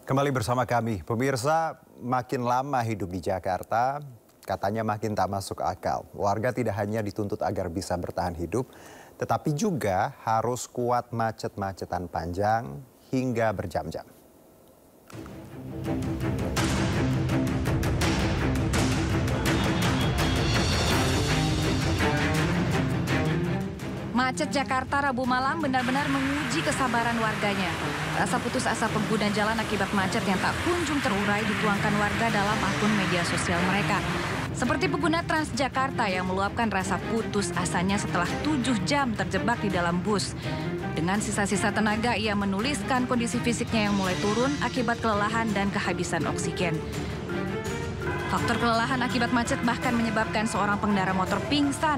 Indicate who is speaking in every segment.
Speaker 1: Kembali bersama kami, pemirsa, makin lama hidup di Jakarta, katanya makin tak masuk akal. Warga tidak hanya dituntut agar bisa bertahan hidup, tetapi juga harus kuat macet-macetan panjang hingga berjam-jam.
Speaker 2: Macet Jakarta Rabu malam benar-benar menguji kesabaran warganya. Rasa putus asa pengguna jalan akibat macet yang tak kunjung terurai dituangkan warga dalam akun media sosial mereka. Seperti pengguna Transjakarta yang meluapkan rasa putus asanya setelah 7 jam terjebak di dalam bus. Dengan sisa-sisa tenaga, ia menuliskan kondisi fisiknya yang mulai turun akibat kelelahan dan kehabisan oksigen. Faktor kelelahan akibat macet bahkan menyebabkan seorang pengendara motor pingsan.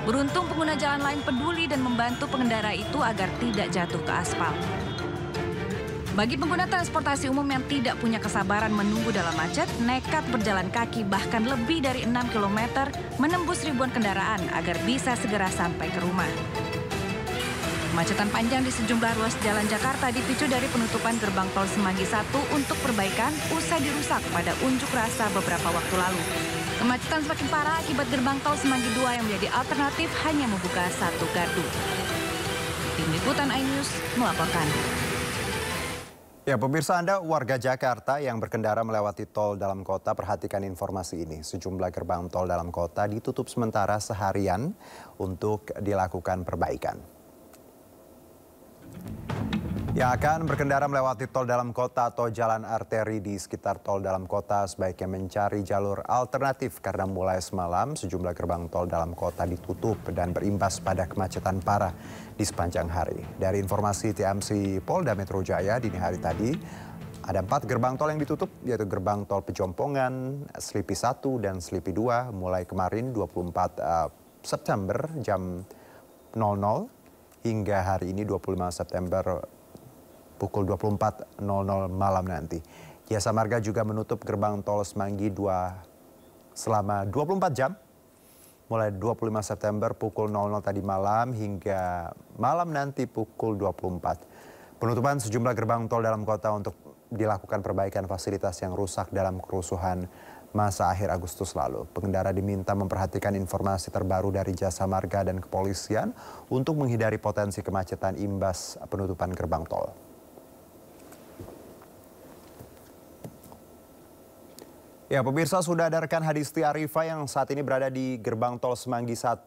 Speaker 2: Beruntung pengguna jalan lain peduli dan membantu pengendara itu agar tidak jatuh ke aspal. Bagi pengguna transportasi umum yang tidak punya kesabaran menunggu dalam macet, nekat berjalan kaki bahkan lebih dari 6 km menembus ribuan kendaraan agar bisa segera sampai ke rumah. Kemacetan panjang di sejumlah ruas jalan Jakarta dipicu dari penutupan gerbang tol Semanggi 1 untuk perbaikan usai dirusak pada unjuk rasa beberapa waktu lalu. Kemacetan semakin parah akibat gerbang tol Semanggi 2 yang menjadi alternatif hanya membuka satu gardu. Tim Liputan iNews melaporkan.
Speaker 1: Ya, pemirsa, Anda warga Jakarta yang berkendara melewati tol dalam kota, perhatikan informasi ini. Sejumlah gerbang tol dalam kota ditutup sementara seharian untuk dilakukan perbaikan. Yang akan berkendara melewati tol dalam kota atau jalan arteri di sekitar tol dalam kota sebaiknya mencari jalur alternatif karena mulai semalam sejumlah gerbang tol dalam kota ditutup dan berimbas pada kemacetan parah di sepanjang hari. Dari informasi TMC Polda Metro Jaya dini hari tadi, ada 4 gerbang tol yang ditutup, yaitu gerbang tol Pejompongan, Slipi 1 dan Slipi 2 mulai kemarin 24 September jam 00 hingga hari ini 25 September pukul 24.00 malam nanti. Jasa Marga juga menutup gerbang tol Semanggi 2 selama 24 jam. Mulai 25 September pukul 00 tadi malam hingga malam nanti pukul 24. Penutupan sejumlah gerbang tol dalam kota untuk dilakukan perbaikan fasilitas yang rusak dalam kerusuhan masa akhir Agustus lalu. Pengendara diminta memperhatikan informasi terbaru dari Jasa Marga dan kepolisian untuk menghindari potensi kemacetan imbas penutupan gerbang tol. Ya, pemirsa, sudah ada rekan Hadisti Arifa yang saat ini berada di gerbang tol Semanggi 1.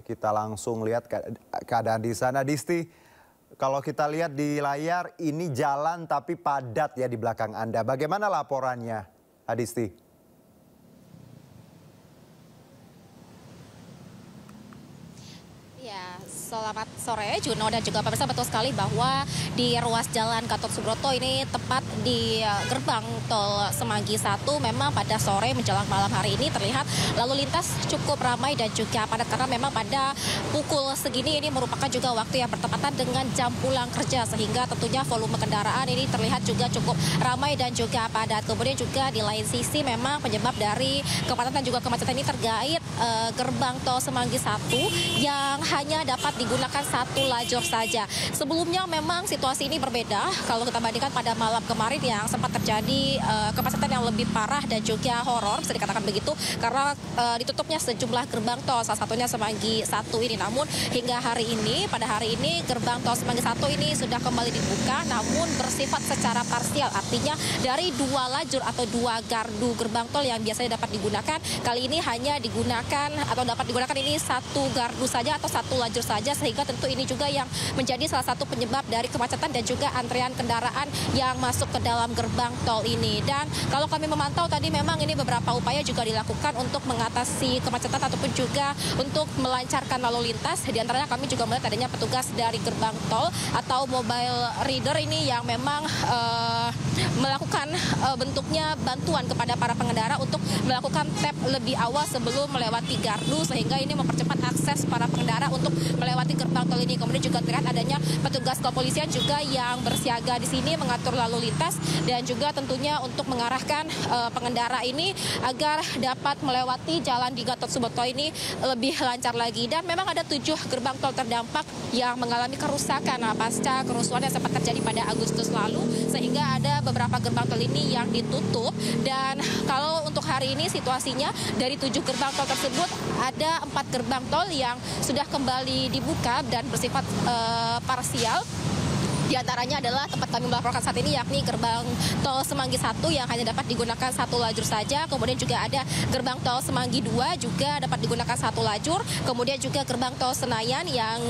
Speaker 1: Kita langsung lihat keadaan di sana. Hadisti, kalau kita lihat di layar ini jalan tapi padat ya di belakang Anda. Bagaimana laporannya, Hadisti?
Speaker 3: Ya, selamat sore Juno dan juga pemirsa, betul sekali bahwa di ruas jalan Gatot Subroto ini tepat di gerbang tol Semanggi 1 memang pada sore menjelang malam hari ini terlihat lalu lintas cukup ramai dan juga padat karena memang pada pukul segini ini merupakan juga waktu yang bertepatan dengan jam pulang kerja sehingga tentunya volume kendaraan ini terlihat juga cukup ramai dan juga padat. Kemudian juga di lain sisi memang penyebab dari kepadatan juga kemacetan ini terkait gerbang tol Semanggi 1 yang hanya dapat digunakan satu lajur saja. Sebelumnya memang situasi ini berbeda kalau kita bandingkan pada malam kemarin yang sempat terjadi kemacetan yang lebih parah dan juga horor bisa dikatakan begitu karena ditutupnya sejumlah gerbang tol, salah satunya Semanggi 1 ini. Namun hingga hari ini, pada hari ini gerbang tol Semanggi 1 ini sudah kembali dibuka namun bersifat secara parsial, artinya dari 2 lajur atau 2 gardu gerbang tol yang biasanya dapat digunakan, kali ini hanya digunakan atau dapat digunakan ini satu gardu saja atau satu lajur saja, sehingga tentu ini juga yang menjadi salah satu penyebab dari kemacetan dan juga antrean kendaraan yang masuk ke dalam gerbang tol ini. Dan kalau kami memantau tadi memang ini beberapa upaya juga dilakukan untuk mengatasi kemacetan ataupun juga untuk melancarkan lalu lintas. Di antaranya kami juga melihat adanya petugas dari gerbang tol atau mobile reader ini yang memang melakukan bentuknya bantuan kepada para pengendara untuk melakukan tap lebih awal sebelum melewati gardu sehingga ini mempercepat akses para pengendara untuk melewati gerbang tol ini. Kemudian juga terlihat adanya petugas kepolisian juga yang bersiaga di sini mengatur lalu lintas dan juga tentunya untuk mengarahkan pengendara ini agar dapat melewati jalan di Gatot Subroto ini lebih lancar lagi. Dan memang ada 7 gerbang tol terdampak yang mengalami kerusakan pasca kerusuhan yang sempat terjadi pada Agustus lalu, sehingga ada beberapa gerbang tol ini yang ditutup. Dan kalau untuk hari ini situasinya dari 7 gerbang tol tersebut ada 4 gerbang tol yang sudah kembali dibuka dan bersifat parsial. Di antaranya adalah tempat kami melaporkan saat ini, yakni gerbang tol Semanggi 1 yang hanya dapat digunakan 1 lajur saja. Kemudian juga ada gerbang tol Semanggi 2 juga dapat digunakan 1 lajur. Kemudian juga gerbang tol Senayan yang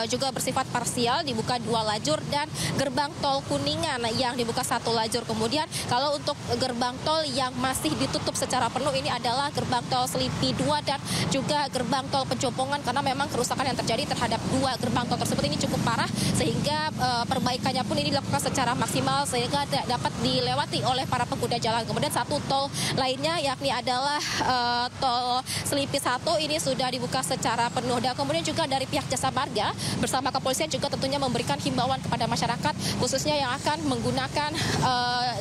Speaker 3: juga bersifat parsial dibuka 2 lajur. Dan gerbang tol Kuningan yang dibuka 1 lajur. Kemudian kalau untuk gerbang tol yang masih ditutup secara penuh ini adalah gerbang tol Selipi 2 dan juga gerbang tol Penjopongan, karena memang kerusakan yang terjadi terhadap 2 gerbang tol tersebut ini cukup parah, sehingga perbaikannya pun ini dilakukan secara maksimal sehingga dapat dilewati oleh para pengguna jalan. Kemudian satu tol lainnya yakni adalah tol Selipi 1 ini sudah dibuka secara penuh. Dan kemudian juga dari pihak Jasa Marga bersama kepolisian juga tentunya memberikan himbauan kepada masyarakat khususnya yang akan menggunakan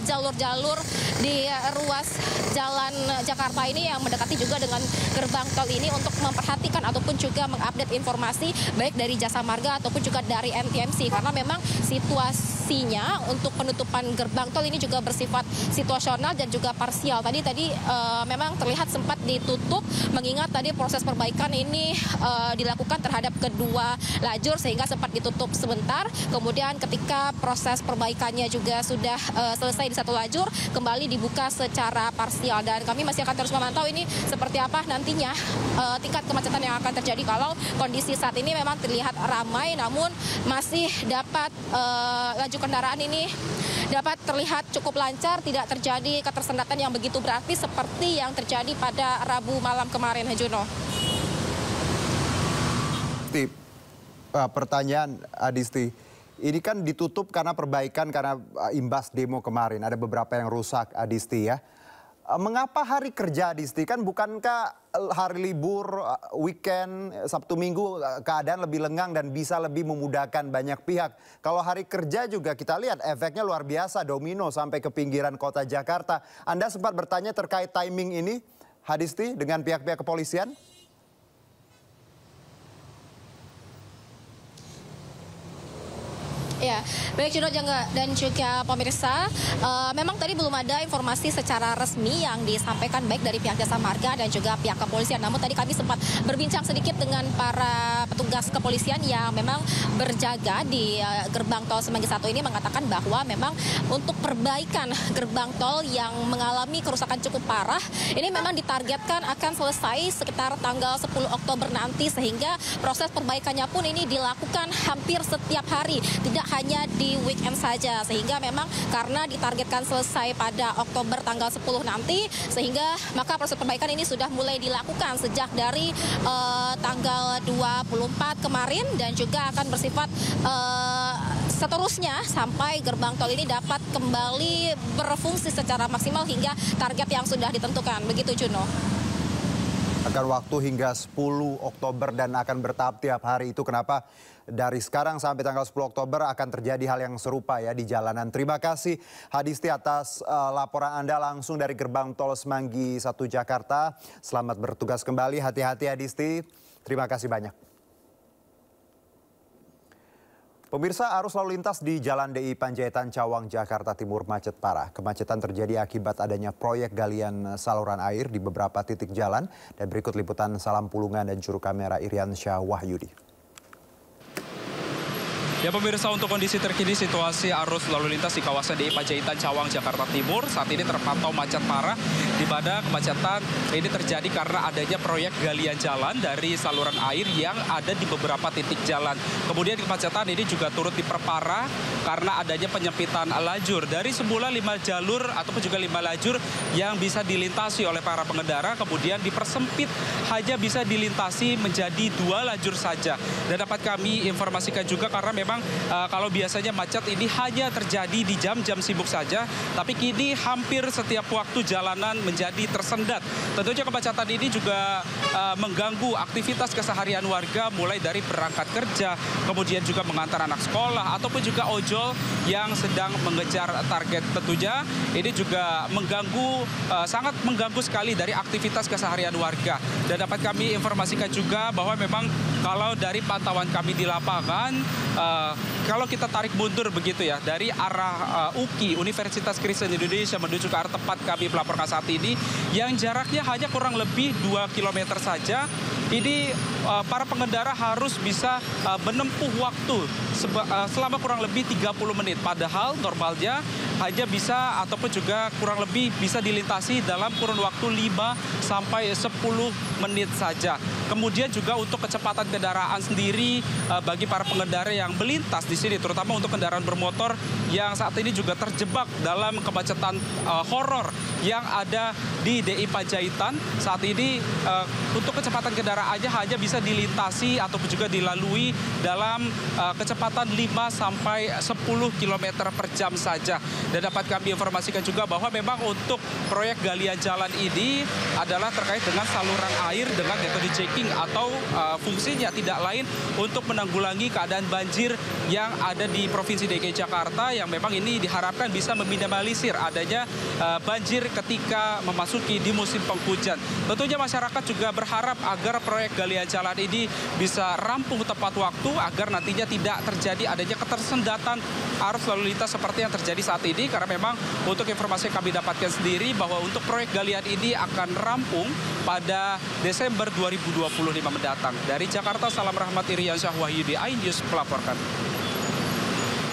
Speaker 3: jalur-jalur di ruas jalan Jakarta ini yang mendekati juga dengan gerbang tol ini untuk memperhatikan ataupun juga mengupdate informasi baik dari Jasa Marga ataupun juga dari NTMC, karena memang situasinya untuk penutupan gerbang tol ini juga bersifat situasional dan juga parsial. Tadi memang terlihat sempat ditutup mengingat tadi proses perbaikan ini dilakukan terhadap kedua lajur sehingga sempat ditutup sebentar. Kemudian ketika proses perbaikannya juga sudah selesai di 1 lajur, kembali dibuka secara parsial. Dan kami masih akan terus memantau ini seperti apa nantinya tingkat kemacetan yang akan terjadi kalau kondisi saat ini memang terlihat ramai namun masih dapat laju kendaraan ini dapat terlihat cukup lancar, tidak terjadi ketersendatan yang begitu berarti seperti yang terjadi pada Rabu malam kemarin, Juno.
Speaker 1: Pertanyaan Adisti, ini kan ditutup karena perbaikan karena imbas demo kemarin, ada beberapa yang rusak Adisti ya. Mengapa hari kerja Adisti? Kan bukankah hari libur, weekend, Sabtu Minggu keadaan lebih lengang dan bisa lebih memudahkan banyak pihak. Kalau hari kerja juga kita lihat efeknya luar biasa, domino sampai ke pinggiran kota Jakarta. Anda sempat bertanya terkait timing ini Adisti dengan pihak-pihak kepolisian?
Speaker 3: Ya, baik Juno dan juga pemirsa, memang tadi belum ada informasi secara resmi yang disampaikan baik dari pihak Jasa Marga dan juga pihak kepolisian. Namun tadi kami sempat berbincang sedikit dengan para petugas kepolisian yang memang berjaga di gerbang tol Semanggi 1 ini mengatakan bahwa memang untuk perbaikan gerbang tol yang mengalami kerusakan cukup parah, ini memang ditargetkan akan selesai sekitar tanggal 10 Oktober nanti, sehingga proses perbaikannya pun ini dilakukan hampir setiap hari, tidak hanya di weekend saja, sehingga memang karena ditargetkan selesai pada Oktober tanggal 10 nanti, sehingga maka proses perbaikan ini sudah mulai dilakukan sejak dari tanggal 24 kemarin dan juga akan bersifat seterusnya sampai gerbang tol ini dapat kembali berfungsi secara maksimal hingga target yang sudah ditentukan. Begitu Juno.
Speaker 1: Akan waktu hingga 10 Oktober dan akan bertahap tiap hari. Itu kenapa dari sekarang sampai tanggal 10 Oktober akan terjadi hal yang serupa ya di jalanan. Terima kasih Hadisti atas laporan Anda langsung dari gerbang tol Semanggi 1 Jakarta. Selamat bertugas kembali, hati-hati Hadisti. Terima kasih banyak. Pemirsa, arus lalu lintas di Jalan DI Panjaitan Cawang, Jakarta Timur macet parah. Kemacetan terjadi akibat adanya proyek galian saluran air di beberapa titik jalan. Dan berikut liputan Salam Pulungan dan juru kamera Iriansyah Wahyudi.
Speaker 4: Ya pemirsa, untuk kondisi terkini situasi arus lalu lintas di kawasan DI Panjaitan Cawang, Jakarta Timur saat ini terpantau macet parah, di mana kemacetan ini terjadi karena adanya proyek galian jalan dari saluran air yang ada di beberapa titik jalan. Kemudian kemacetan ini juga turut diperparah karena adanya penyempitan lajur dari semula 5 jalur ataupun juga 5 lajur yang bisa dilintasi oleh para pengendara, kemudian dipersempit hanya bisa dilintasi menjadi 2 lajur saja. Dan dapat kami informasikan juga karena memang kalau biasanya macet ini hanya terjadi di jam-jam sibuk saja, tapi kini hampir setiap waktu jalanan menjadi tersendat. Tentunya kemacetan ini juga mengganggu aktivitas keseharian warga, mulai dari berangkat kerja, kemudian juga mengantar anak sekolah, ataupun juga ojol yang sedang mengejar target. Tentunya ini juga mengganggu, sangat mengganggu sekali dari aktivitas keseharian warga. Dan dapat kami informasikan juga bahwa memang kalau dari pantauan kami di lapangan, kalau kita tarik mundur begitu ya, dari arah UKI, Universitas Kristen Indonesia menuju ke arah tempat kami melaporkan saat ini, yang jaraknya hanya kurang lebih 2 km saja, ini para pengendara harus bisa menempuh waktu selama kurang lebih 30 menit. Padahal normalnya hanya bisa ataupun juga kurang lebih bisa dilintasi dalam kurun waktu 5 sampai 10 menit saja. Kemudian juga untuk kecepatan kendaraan sendiri bagi para pengendara yang melintas di sini, terutama untuk kendaraan bermotor yang saat ini juga terjebak dalam kemacetan horor yang ada di DI Panjaitan. Saat ini untuk kecepatan kendaraannya hanya bisa dilintasi ataupun juga dilalui dalam kecepatan 5 sampai 10 km per jam saja. Dan dapat kami informasikan juga bahwa memang untuk proyek galian jalan ini adalah terkait dengan saluran air dengan metode checking atau fungsinya tidak lain untuk menanggulangi keadaan banjir yang ada di Provinsi DKI Jakarta, yang memang ini diharapkan bisa meminimalisir adanya banjir ketika memasuki di musim penghujan. Tentunya masyarakat juga berharap agar proyek galian jalan ini bisa rampung tepat waktu agar nantinya tidak terjadi adanya ketersendatan arus lalu lintas seperti yang terjadi saat ini, karena memang untuk informasi yang kami dapatkan sendiri bahwa untuk proyek galian ini akan rampung pada Desember 2025 mendatang. Dari Jakarta, salam rahmat Iriansyah Wahyudi, iNews melaporkan.